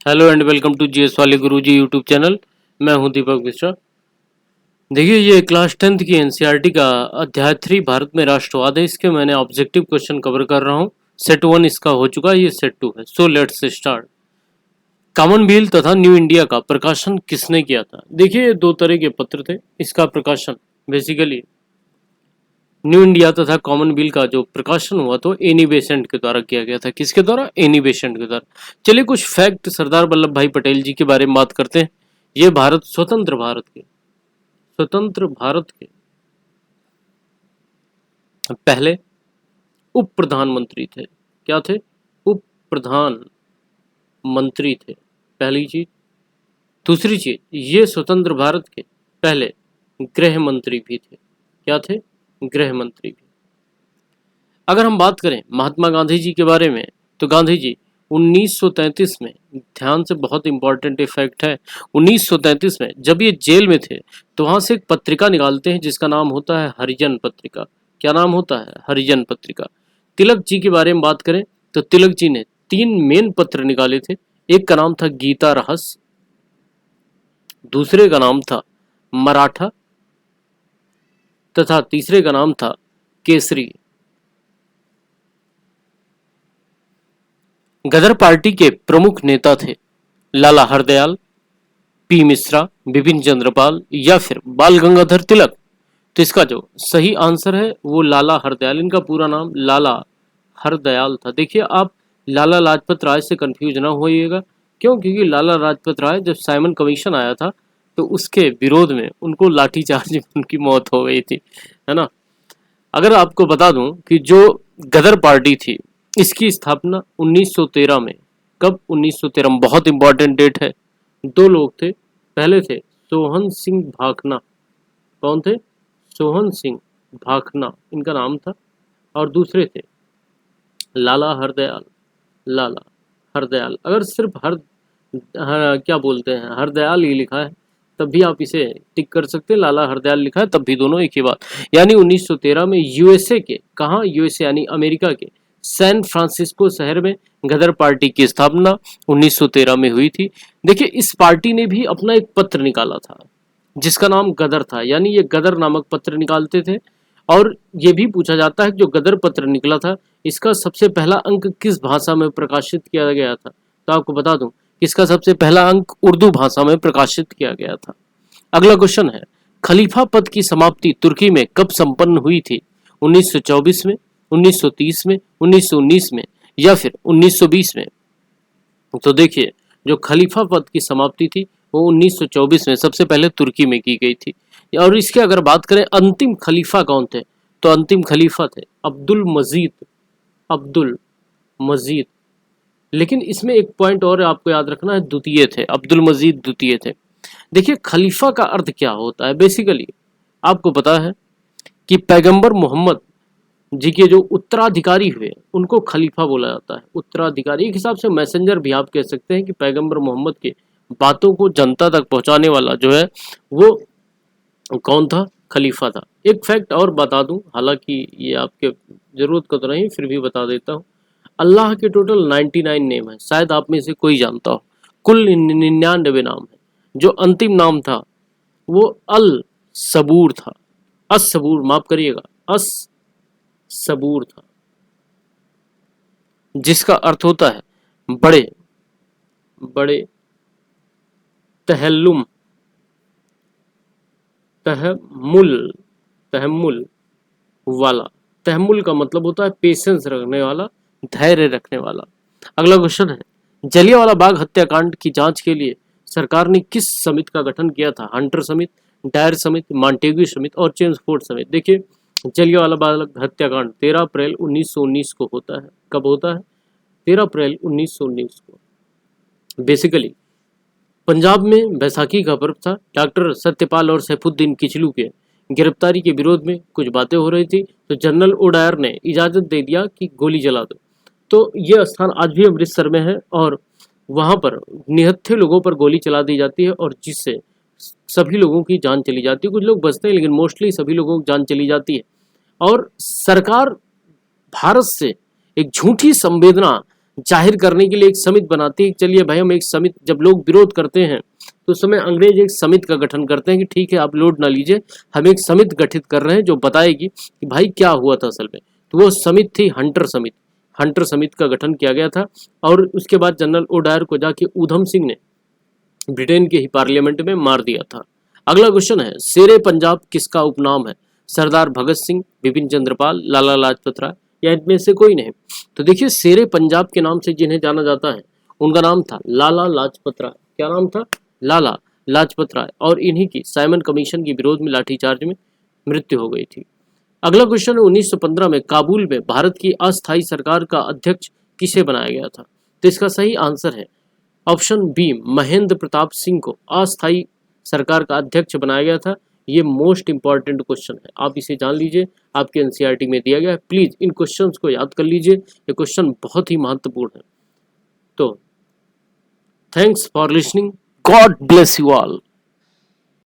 Hello and welcome to GS वाले गुरुजी YouTube channel. मैं हूं दीपक मिश्रा। देखिए, ये क्लास 10th की एनसीईआरटी का अध्याय 3 भारत में राष्ट्रवाद है। इसके मैंने ऑब्जेक्टिव क्वेश्चन कवर कर रहा हूं। सेट 1 इसका हो चुका है, ये सेट 2 है। So let's start. कॉमनवेल्थ तथा न्यू इंडिया का प्रकाशन किसने किया था? देखिए, ये दो तरह के पत्र थे। इसका प्रकाशन बेसिकली न्यू इंडिया तथा कॉमनवेल्थ का जो प्रकाशन हुआ तो एनी बेसेंट के द्वारा किया गया था। किसके द्वारा? एनी बेसेंट के द्वारा। चलिए कुछ फैक्ट सरदार वल्लभ भाई पटेल जी के बारे में बात करते हैं। ये स्वतंत्र भारत के पहले उप प्रधानमंत्री थे। क्या थे? उप प्रधानमंत्री थे, पहली चीज। दूसरी चीज, ये स्वतंत्र भारत के पहले गृह मंत्री भी थे। क्या थे? गृह मंत्री भी। अगर हम बात करें महात्मा गांधी जी के बारे में, तो गांधी जी 1933 में, ध्यान से, बहुत इंपॉर्टेंट फैक्ट है, 1933 में जब ये जेल में थे तो वहां से एक पत्रिका निकालते हैं जिसका नाम होता है हरिजन पत्रिका। क्या नाम होता है? हरिजन पत्रिका। तिलक जी के बारे में बात करें तो तिलक जी ने 3 मेन पत्र निकाले थे। एक का नाम था गीता रहस्य, दूसरे का नाम था मराठा, तथा तीसरे का नाम था केसरी। गदर पार्टी के प्रमुख नेता थे लाला हरदयाल, पी मिश्रा, बिपिन चंद्रपाल या फिर बाल गंगाधर तिलक। तो इसका जो सही आंसर है वो लाला हरदयाल। इनका पूरा नाम लाला हरदयाल था। देखिए, आप लाला लाजपत राय से कंफ्यूज ना होइएगा। क्यों? क्योंकि लाला लाजपत राय जब साइमन कमीशन आया था तो उसके विरोध में उनको लाठीचार्ज में उनकी मौत हो गई थी, है ना। अगर आपको बता दूं कि जो गदर पार्टी थी इसकी स्थापना 1913 में। कब? 1913 में। बहुत इंपॉर्टेंट डेट है। दो लोग थे। पहले थे सोहन सिंह भाखना। कौन थे? सोहन सिंह भाखना इनका नाम था। और दूसरे थे लाला हरदयाल। लाला हरदयाल। अगर सिर्फ क्या बोलते हैं, हरदयाल ही लिखा है तब भी आप इसे टिक कर सकते हैं। लाला हरदयाल लिखा है तब भी दोनों एक ही बात। यानी 1913 में यूएसए के, कहाँ? यूएसए यानी अमेरिका के सैन फ्रांसिस्को शहर में गदर पार्टी की स्थापना 1913 में हुई थी। देखिए, इस पार्टी ने भी अपना एक पत्र निकाला था जिसका नाम गदर था। यानी ये गदर नामक पत्र निकालते थे। और ये भी पूछा जाता है कि जो गदर पत्र निकला था इसका सबसे पहला अंक किस भाषा में प्रकाशित किया गया था? तो आपको बता दूं कि इसका सबसे पहला अंक उर्दू भाषा में प्रकाशित किया गया था। अगला क्वेश्चन है, खलीफा पद की समाप्ति तुर्की में कब संपन्न हुई थी? 1924 में, 1930 में, 1919 में या फिर 1920 में? तो देखिए, जो खलीफा पद की समाप्ति थी वो 1924 में सबसे पहले तुर्की में की गई थी। और इसके अगर बात करें अंतिम खलीफा कौन थे, तो अंतिम खलीफा थे अब्दुल मजीद। अब्दुल मजीद। लेकिन इसमें एक पॉइंट और आपको याद रखना है, द्वितीय थे। अब्दुल मजीद द्वितीय थे। देखिए, खलीफा का अर्थ क्या होता है? बेसिकली आपको पता है कि पैगंबर मोहम्मद जी के जो उत्तराधिकारी हुए उनको खलीफा बोला जाता है। उत्तराधिकारी, एक हिसाब से मैसेंजर भी आप कह सकते हैं कि पैगंबर मोहम्मद के बातों को जनता तक पहुंचाने वाला जो है वो कौन था? खलीफा था। एक फैक्ट और बता दूं, हालांकि ये आपके जरूरत का तो नहीं, फिर भी बता देता हूँ। अल्लाह के टोटल 99 नेम है, शायद आप में से कोई जानता हो। कुल 99 नाम है। जो अंतिम नाम था वो अल सबूर था। अस सबूर, माफ करिएगा, अस सबूर था, जिसका अर्थ होता है बड़े बड़े तहल्लुम, तहमुल, तहमुल वाला। तहमुल का मतलब होता है पेशेंस रखने वाला, धैर्य रखने वाला। अगला क्वेश्चन है, जलियांवाला बाग हत्याकांड की जांच के लिए सरकार ने किस समिति का गठन किया था? हंटर समिति, डायर समिति, मॉन्टेग्यू समिति और चेम्सफोर्ड समिति। देखिए, जलियांवाला बाग हत्याकांड 13 अप्रैल 1919 को होता है। कब होता है? 13 अप्रैल 1919 को। बेसिकली पंजाब में बैसाखी का पर्व था। डॉक्टर सत्यपाल और सैफुद्दीन किचलू के गिरफ्तारी के विरोध में कुछ बातें हो रही थी तो जनरल ओडायर ने इजाजत दे दिया कि गोली जला दो। तो ये स्थान आज भी अमृतसर में है और वहां पर निहत्थे लोगों पर गोली चला दी जाती है और जिससे सभी लोगों की जान चली जाती है। कुछ लोग बचते हैं लेकिन मोस्टली सभी लोगों की जान चली जाती है। और सरकार भारत से एक झूठी संवेदना जाहिर करने के लिए एक समिति बनाती है। चलिए भाई हम एक समिति, जब लोग विरोध करते हैं तो उस समय अंग्रेज एक समिति का गठन करते हैं कि ठीक है आप लोड ना लीजिए, हम एक समिति गठित कर रहे हैं जो बताएगी कि भाई क्या हुआ था असल में। तो वो समिति थी हंटर समिति। हंटर समिति का गठन किया गया था और उसके बाद जनरल ओडायर को जाके ऊधम सिंह ने ब्रिटेन के ही पार्लियामेंट में मार दिया था। अगला क्वेश्चन है, शेरे पंजाब किसका उपनाम है? सरदार भगत सिंह, बिपिन चंद्रपाल, लाला लाजपत राय या इनमें से कोई नहीं? तो देखिए शेरे पंजाब के नाम से जिन्हें जाना जाता है उनका नाम था लाला लाजपत राय। क्या नाम था? लाला लाजपत राय। और इन्हीं की साइमन कमीशन के विरोध में लाठीचार्ज में मृत्यु हो गई थी। अगला क्वेश्चन है, 1915 में काबुल में भारत की अस्थायी सरकार का अध्यक्ष किसे बनाया गया था? तो इसका सही आंसर है ऑप्शन बी, महेंद्र प्रताप सिंह को अस्थायी सरकार का अध्यक्ष बनाया गया था। ये मोस्ट इंपॉर्टेंट क्वेश्चन है, आप इसे जान लीजिए, आपके एनसीईआरटी में दिया गया है। प्लीज इन क्वेश्चंस को याद कर लीजिए, ये क्वेश्चन बहुत ही महत्वपूर्ण है। तो thanks for listening, God bless you all.